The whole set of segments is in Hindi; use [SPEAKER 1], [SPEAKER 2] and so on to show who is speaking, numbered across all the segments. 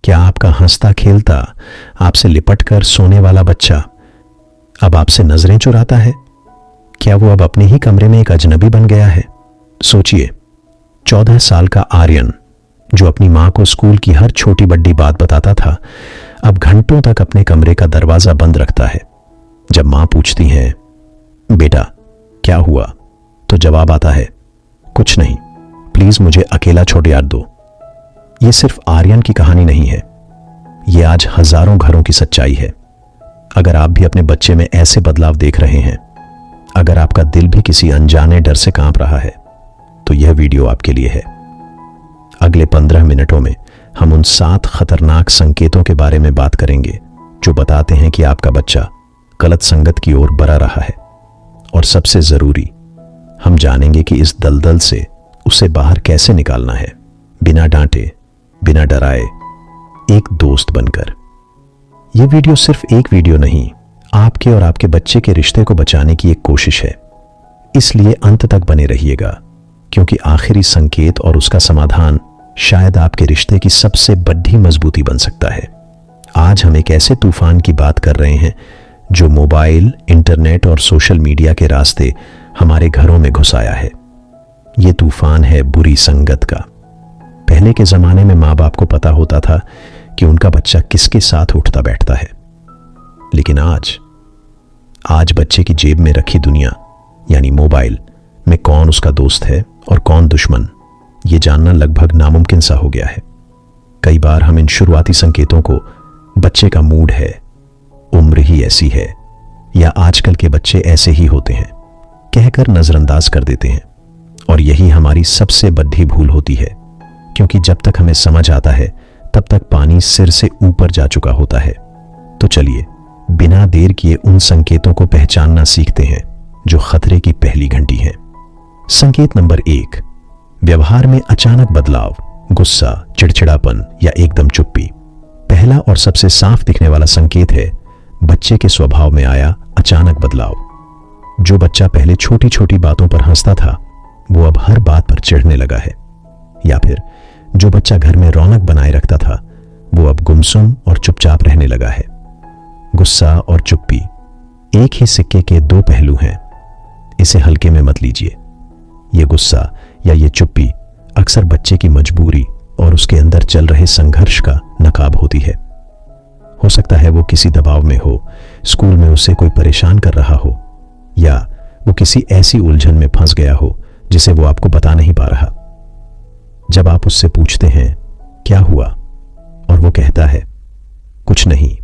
[SPEAKER 1] क्या आपका हंसता खेलता, आपसे लिपट कर सोने वाला बच्चा अब आपसे नजरें चुराता है? क्या वो अब अपने ही कमरे में एक अजनबी बन गया है? सोचिए, 14 साल का आर्यन जो अपनी मां को स्कूल की हर छोटी बड़ी बात बताता था, अब घंटों तक अपने कमरे का दरवाजा बंद रखता है। जब मां पूछती है, बेटा क्या हुआ, तो जवाब आता है, कुछ नहीं, प्लीज मुझे अकेला छोड़ यार दो। यह सिर्फ आर्यन की कहानी नहीं है, यह आज हजारों घरों की सच्चाई है। अगर आप भी अपने बच्चे में ऐसे बदलाव देख रहे हैं, अगर आपका दिल भी किसी अनजाने डर से कांप रहा है, तो यह वीडियो आपके लिए है। अगले 15 मिनटों में हम उन 7 खतरनाक संकेतों के बारे में बात करेंगे जो बताते हैं कि आपका बच्चा गलत संगत की ओर बढ़ रहा है। और सबसे जरूरी, हम जानेंगे कि इस दलदल से उसे बाहर कैसे निकालना है, बिना डांटे, बिना डराए, एक दोस्त बनकर। यह वीडियो सिर्फ एक वीडियो नहीं, आपके और आपके बच्चे के रिश्ते को बचाने की एक कोशिश है। इसलिए अंत तक बने रहिएगा, क्योंकि आखिरी संकेत और उसका समाधान शायद आपके रिश्ते की सबसे बड़ी मजबूती बन सकता है। आज हम एक ऐसे तूफान की बात कर रहे हैं जो मोबाइल, इंटरनेट और सोशल मीडिया के रास्ते हमारे घरों में घुस आया है। यह तूफान है बुरी संगत का। पहले के जमाने में माँ बाप को पता होता था कि उनका बच्चा किसके साथ उठता बैठता है, लेकिन आज बच्चे की जेब में रखी दुनिया यानी मोबाइल में कौन उसका दोस्त है और कौन दुश्मन, यह जानना लगभग नामुमकिन सा हो गया है। कई बार हम इन शुरुआती संकेतों को बच्चे का मूड है, उम्र ही ऐसी है, या आजकल के बच्चे ऐसे ही होते हैं कहकर नजरअंदाज कर देते हैं। और यही हमारी सबसे बड़ी भूल होती है, क्योंकि जब तक हमें समझ आता है तब तक पानी सिर से ऊपर जा चुका होता है। तो चलिए बिना देर किए उन संकेतों को पहचानना सीखते हैं जो खतरे की पहली घंटी है। संकेत नंबर 1, व्यवहार में अचानक बदलाव, गुस्सा, चिड़चिड़ापन या एकदम चुप्पी। पहला और सबसे साफ दिखने वाला संकेत है बच्चे के स्वभाव में आया अचानक बदलाव। जो बच्चा पहले छोटी छोटी बातों पर हंसता था, वो अब हर बात पर चिढ़ने लगा है। या फिर जो बच्चा घर में रौनक बनाए रखता था, वो अब गुमसुम और चुपचाप रहने लगा है। गुस्सा और चुप्पी एक ही सिक्के के 2 पहलू हैं, इसे हल्के में मत लीजिए। ये गुस्सा या ये चुप्पी अक्सर बच्चे की मजबूरी और उसके अंदर चल रहे संघर्ष का नकाब होती है। हो सकता है वो किसी दबाव में हो, स्कूल में उसे कोई परेशान कर रहा हो, या वो किसी ऐसी उलझन में फंस गया हो जिसे वो आपको बता नहीं पा रहा। जब आप उससे पूछते हैं क्या हुआ और वो कहता है कुछ नहीं,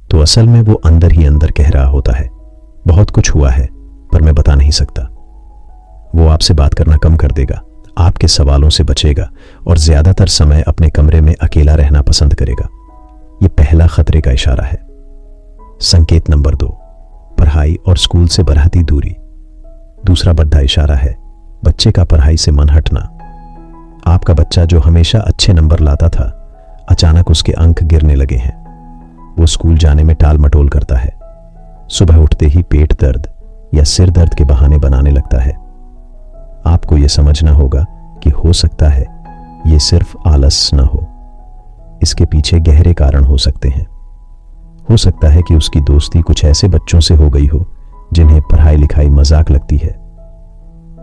[SPEAKER 1] तो असल में वो अंदर ही अंदर कह रहा होता है बहुत कुछ हुआ है पर मैं बता नहीं सकता। वो आपसे बात करना कम कर देगा, आपके सवालों से बचेगा और ज्यादातर समय अपने कमरे में अकेला रहना पसंद करेगा। यह पहला खतरे का इशारा है। संकेत नंबर 2, पढ़ाई और स्कूल से बढ़ती दूरी। दूसरा बड़ा इशारा है बच्चे का पढ़ाई से मन हटना। आपका बच्चा जो हमेशा अच्छे नंबर लाता था, अचानक उसके अंक गिरने लगे हैं। वो स्कूल जाने में टाल मटोल करता है, सुबह उठते ही पेट दर्द या सिर दर्द के बहाने बनाने लगता है। आपको यह समझना होगा कि हो सकता है ये सिर्फ आलस न हो, इसके पीछे गहरे कारण हो सकते हैं। हो सकता है कि उसकी दोस्ती कुछ ऐसे बच्चों से हो गई हो जिन्हें पढ़ाई लिखाई मजाक लगती है।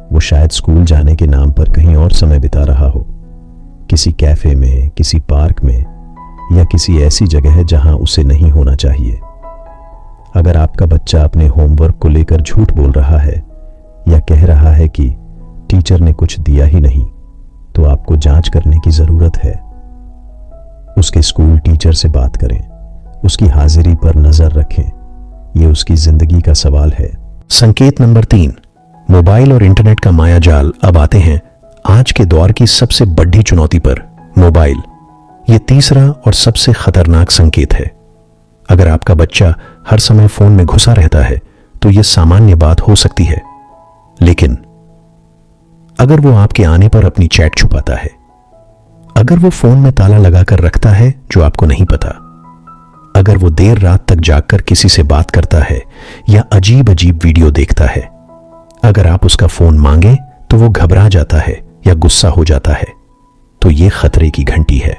[SPEAKER 1] वो शायद स्कूल जाने के नाम पर कहीं और समय बिता रहा हो, किसी कैफे में, किसी पार्क में, या किसी ऐसी जगह जहां उसे नहीं होना चाहिए। अगर आपका बच्चा अपने होमवर्क को लेकर झूठ बोल रहा है या कह रहा है कि टीचर ने कुछ दिया ही नहीं, तो आपको जांच करने की जरूरत है। उसके स्कूल टीचर से बात करें, उसकी हाजिरी पर नजर रखें। यह उसकी जिंदगी का सवाल है। संकेत नंबर 3, मोबाइल और इंटरनेट का मायाजाल। अब आते हैं आज के दौर की सबसे बड़ी चुनौती पर, मोबाइल। यह तीसरा और सबसे खतरनाक संकेत है। अगर आपका बच्चा हर समय फोन में घुसा रहता है तो यह सामान्य बात हो सकती है, लेकिन अगर वो आपके आने पर अपनी चैट छुपाता है, अगर वो फोन में ताला लगाकर रखता है जो आपको नहीं पता, अगर वो देर रात तक जागकर किसी से बात करता है या अजीब अजीब वीडियो देखता है, अगर आप उसका फोन मांगे तो वो घबरा जाता है या गुस्सा हो जाता है, तो ये खतरे की घंटी है।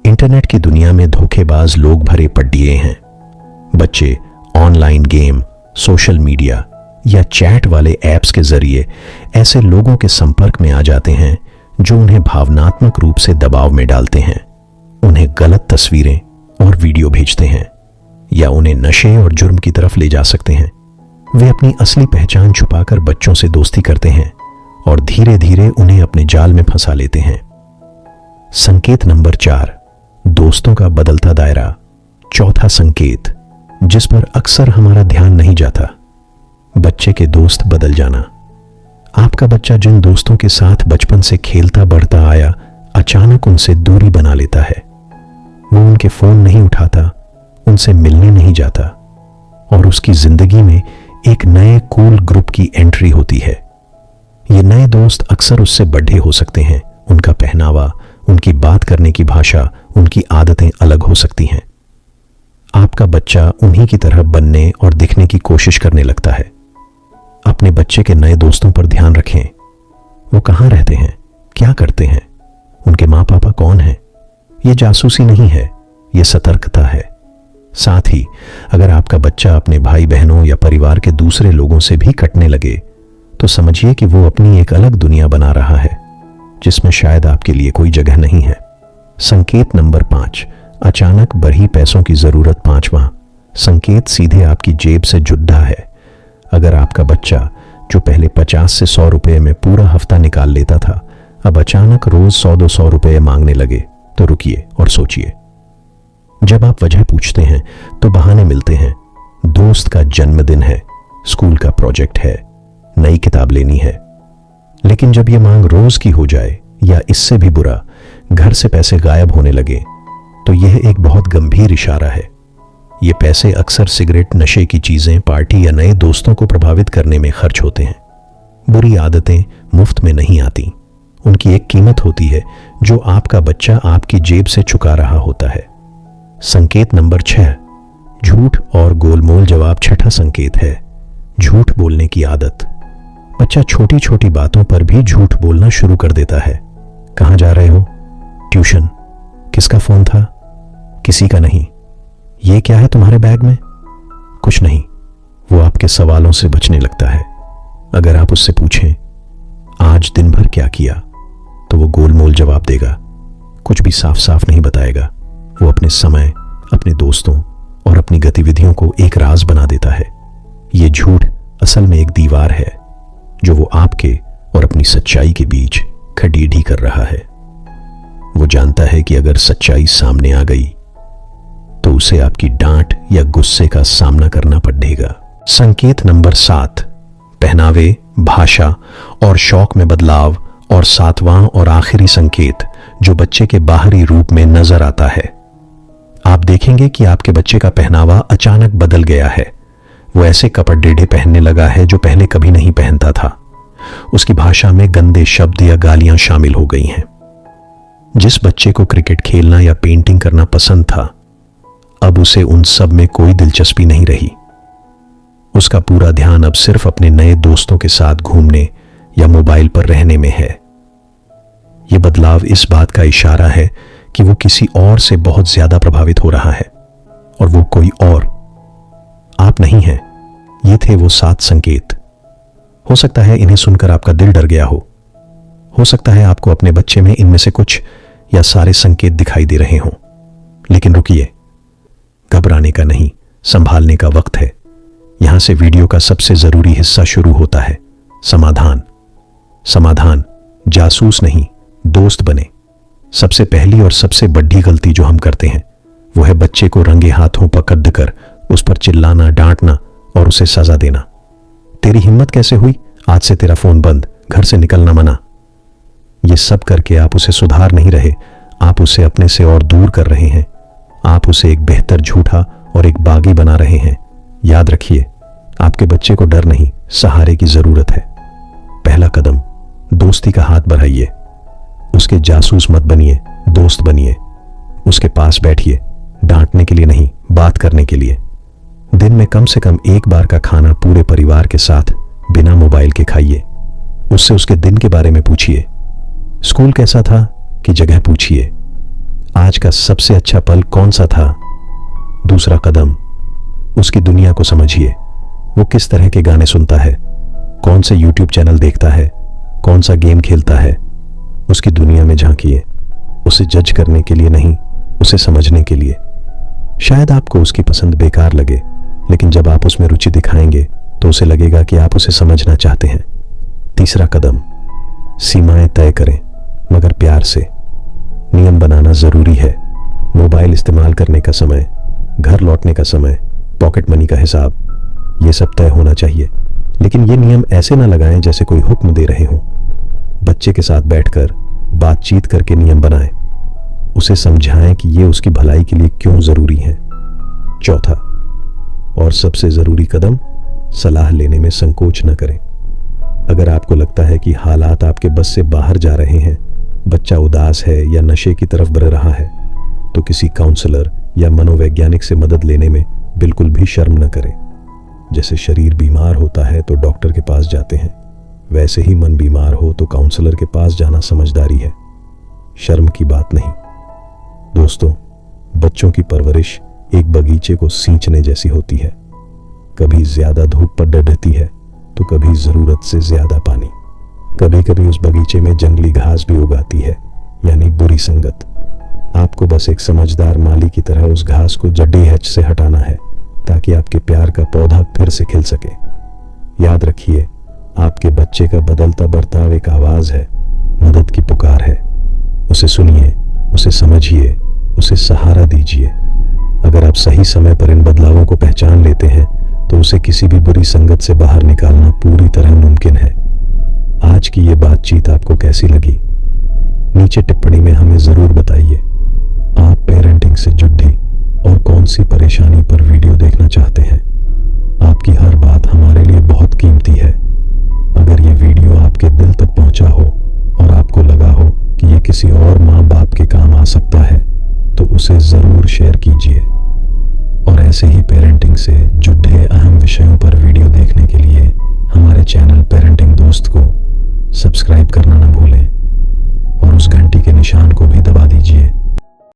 [SPEAKER 1] इंटरनेट की दुनिया में धोखेबाज लोग भरे पड्डिए हैं। बच्चे ऑनलाइन गेम, सोशल मीडिया या चैट वाले ऐप्स के जरिए ऐसे लोगों के संपर्क में आ जाते हैं जो उन्हें भावनात्मक रूप से दबाव में डालते हैं, उन्हें गलत तस्वीरें और वीडियो भेजते हैं या उन्हें नशे और जुर्म की तरफ ले जा सकते हैं। वे अपनी असली पहचान छुपाकर बच्चों से दोस्ती करते हैं और धीरे धीरे उन्हें अपने जाल में फंसा लेते हैं। संकेत नंबर 4, दोस्तों का बदलता दायरा। चौथा संकेत जिस पर अक्सर हमारा ध्यान नहीं जाता, बच्चे के दोस्त बदल जाना। आपका बच्चा जिन दोस्तों के साथ बचपन से खेलता बढ़ता आया, अचानक उनसे दूरी बना लेता है। वो उनके फोन नहीं उठाता, उनसे मिलने नहीं जाता और उसकी जिंदगी में एक नए कूल ग्रुप की एंट्री होती है। ये नए दोस्त अक्सर उससे बड़े हो सकते हैं, उनका पहनावा, उनकी बात करने की भाषा, उनकी आदतें अलग हो सकती हैं। आपका बच्चा उन्हीं की तरह बनने और दिखने की कोशिश करने लगता है। अपने बच्चे के नए दोस्तों पर ध्यान रखें। वो कहाँ रहते हैं, क्या करते हैं, उनके माँ पापा कौन हैं। ये जासूसी नहीं है, ये सतर्कता है। साथ ही अगर आपका बच्चा अपने भाई बहनों या परिवार के दूसरे लोगों से भी कटने लगे तो समझिए कि वो अपनी एक अलग दुनिया बना रहा है जिसमें शायद आपके लिए कोई जगह नहीं है। संकेत नंबर 5, अचानक बढ़ी पैसों की जरूरत। 5वां संकेत सीधे आपकी जेब से जुड़ा है। अगर आपका बच्चा जो पहले 50 से 100 रुपए में पूरा हफ्ता निकाल लेता था, अब अचानक रोज 100-200 रुपए मांगने लगे, तो रुकिए और सोचिए। जब आप वजह पूछते हैं तो बहाने मिलते हैं। दोस्त का जन्मदिन है, स्कूल का प्रोजेक्ट है, नई किताब लेनी है। लेकिन जब ये मांग रोज की हो जाए या इससे भी बुरा, घर से पैसे गायब होने लगे, तो यह एक बहुत गंभीर इशारा है। ये पैसे अक्सर सिगरेट, नशे की चीजें, पार्टी या नए दोस्तों को प्रभावित करने में खर्च होते हैं। बुरी आदतें मुफ्त में नहीं आती, उनकी एक कीमत होती है जो आपका बच्चा आपकी जेब से चुका रहा होता है। संकेत नंबर 6, झूठ और गोलमोल जवाब। छठा संकेत है झूठ बोलने की आदत। बच्चा छोटी छोटी बातों पर भी झूठ बोलना शुरू कर देता है। कहाँ जा रहे हो? ट्यूशन। किसका फोन था? किसी का नहीं। ये क्या है तुम्हारे बैग में? कुछ नहीं। वो आपके सवालों से बचने लगता है। अगर आप उससे पूछें आज दिन भर क्या किया, तो वो गोलमोल जवाब देगा, कुछ भी साफ साफ नहीं बताएगा। वो अपने समय, अपने दोस्तों और अपनी गतिविधियों को एक राज बना देता है। ये झूठ असल में एक दीवार है जो वो आपके और अपनी सच्चाई के बीच खड़ीढी कर रहा है। वो जानता है कि अगर सच्चाई सामने आ गई तो उसे आपकी डांट या गुस्से का सामना करना पड़ेगा। संकेत नंबर 7, पहनावे, भाषा और शौक में बदलाव। और 7वां और आखिरी संकेत जो बच्चे के बाहरी रूप में नजर आता है। आप देखेंगे कि आपके बच्चे का पहनावा अचानक बदल गया है। वो ऐसे कपड़े पहनने लगा है जो पहले कभी नहीं पहनता था। उसकी भाषा में गंदे शब्द या गालियां शामिल हो गई हैं। जिस बच्चे को क्रिकेट खेलना या पेंटिंग करना पसंद था, अब उसे उन सब में कोई दिलचस्पी नहीं रही। उसका पूरा ध्यान अब सिर्फ अपने नए दोस्तों के साथ घूमने या मोबाइल पर रहने में है। यह बदलाव इस बात का इशारा है कि वो किसी और से बहुत ज्यादा प्रभावित हो रहा है, और वो कोई और आप नहीं हैं। ये थे वो 7 संकेत। हो सकता है इन्हें सुनकर आपका दिल डर गया हो सकता है आपको अपने बच्चे में इनमें से कुछ या सारे संकेत दिखाई दे रहे हों। लेकिन रुकिए, घबराने का नहीं, संभालने का वक्त है। यहां से वीडियो का सबसे जरूरी हिस्सा शुरू होता है, समाधान। समाधान, जासूस नहीं, दोस्त बने। सबसे पहली और सबसे बड़ी गलती जो हम करते हैं वो है बच्चे को रंगे हाथों पकड़ कर उस पर चिल्लाना, डांटना और उसे सजा देना। तेरी हिम्मत कैसे हुई? आज से तेरा फोन बंद, घर से निकलना मना। ये सब करके आप उसे सुधार नहीं रहे, आप उसे अपने से और दूर कर रहे हैं। आप उसे एक बेहतर झूठा और एक बागी बना रहे हैं। याद रखिए, आपके बच्चे को डर नहीं, सहारे की जरूरत है। पहला कदम, दोस्ती का हाथ बढ़ाइए। उसके जासूस मत बनिए, दोस्त बनिए। उसके पास बैठिए, डांटने के लिए नहीं, बात करने के लिए। दिन में कम से कम एक बार का खाना पूरे परिवार के साथ बिना मोबाइल के खाइए। उससे उसके दिन के बारे में पूछिए। स्कूल कैसा था की जगह पूछिए, आज का सबसे अच्छा पल कौन सा था? दूसरा कदम, उसकी दुनिया को समझिए। वो किस तरह के गाने सुनता है, कौन से यूट्यूब चैनल देखता है, कौन सा गेम खेलता है। उसकी दुनिया में झांकिए, उसे जज करने के लिए नहीं, उसे समझने के लिए। शायद आपको उसकी पसंद बेकार लगे, लेकिन जब आप उसमें रुचि दिखाएंगे तो उसे लगेगा कि आप उसे समझना चाहते हैं। तीसरा कदम, सीमाएं तय करें, मगर प्यार से। नियम बनाना जरूरी है। मोबाइल इस्तेमाल करने का समय, घर लौटने का समय, पॉकेट मनी का हिसाब, ये सब तय होना चाहिए। लेकिन ये नियम ऐसे ना लगाएं जैसे कोई हुक्म दे रहे हों। बच्चे के साथ बैठकर बातचीत करके नियम बनाएं। उसे समझाएं कि ये उसकी भलाई के लिए क्यों जरूरी है। चौथा और सबसे जरूरी कदम, सलाह लेने में संकोच न करें। अगर आपको लगता है कि हालात आपके बस से बाहर जा रहे हैं, बच्चा उदास है या नशे की तरफ बढ़ रहा है, तो किसी काउंसलर या मनोवैज्ञानिक से मदद लेने में बिल्कुल भी शर्म न करें। जैसे शरीर बीमार होता है तो डॉक्टर के पास जाते हैं, वैसे ही मन बीमार हो तो काउंसलर के पास जाना समझदारी है, शर्म की बात नहीं। दोस्तों, बच्चों की परवरिश एक बगीचे को सींचने जैसी होती है। कभी ज्यादा धूप पर डढ़ती है तो कभी जरूरत से ज्यादा पानी। कभी कभी उस बगीचे में जंगली घास भी उगाती है, यानी बुरी संगत। आपको बस एक समझदार माली की तरह उस घास को जड़ीहच से हटाना है, ताकि आपके प्यार का पौधा फिर से खिल सके। याद रखिए, आपके बच्चे का बदलता बर्ताव एक आवाज है, मदद की पुकार है। उसे सुनिए, उसे समझिए, उसे सहारा दीजिए। अगर आप सही समय पर इन बदलावों को पहचान लेते हैं तो उसे किसी भी बुरी संगत से बाहर निकालना पूरी तरह मुमकिन है। आज की ये बातचीत आपको कैसी लगी? नीचे टिप्पणी में हमें जरूर बताइए। आप पेरेंटिंग से जुड़ी और कौन सी परेशानी पर वीडियो देखना चाहते हैं? आपकी हर बात हमारे लिए बहुत कीमती है। अगर ये वीडियो आपके दिल तक पहुंचा हो और आपको लगा हो कि ये किसी और माँ बाप के काम आ सकता है, तो उसे जरूर शेयर कीजिए। और ऐसे ही पेरेंटिंग से जुड़े अहम विषयों पर वीडियो देखने के लिए हमारे चैनल पेरेंटिंग दोस्त को सब्सक्राइब करना ना भूलें और उस घंटी के निशान को भी दबा दीजिए,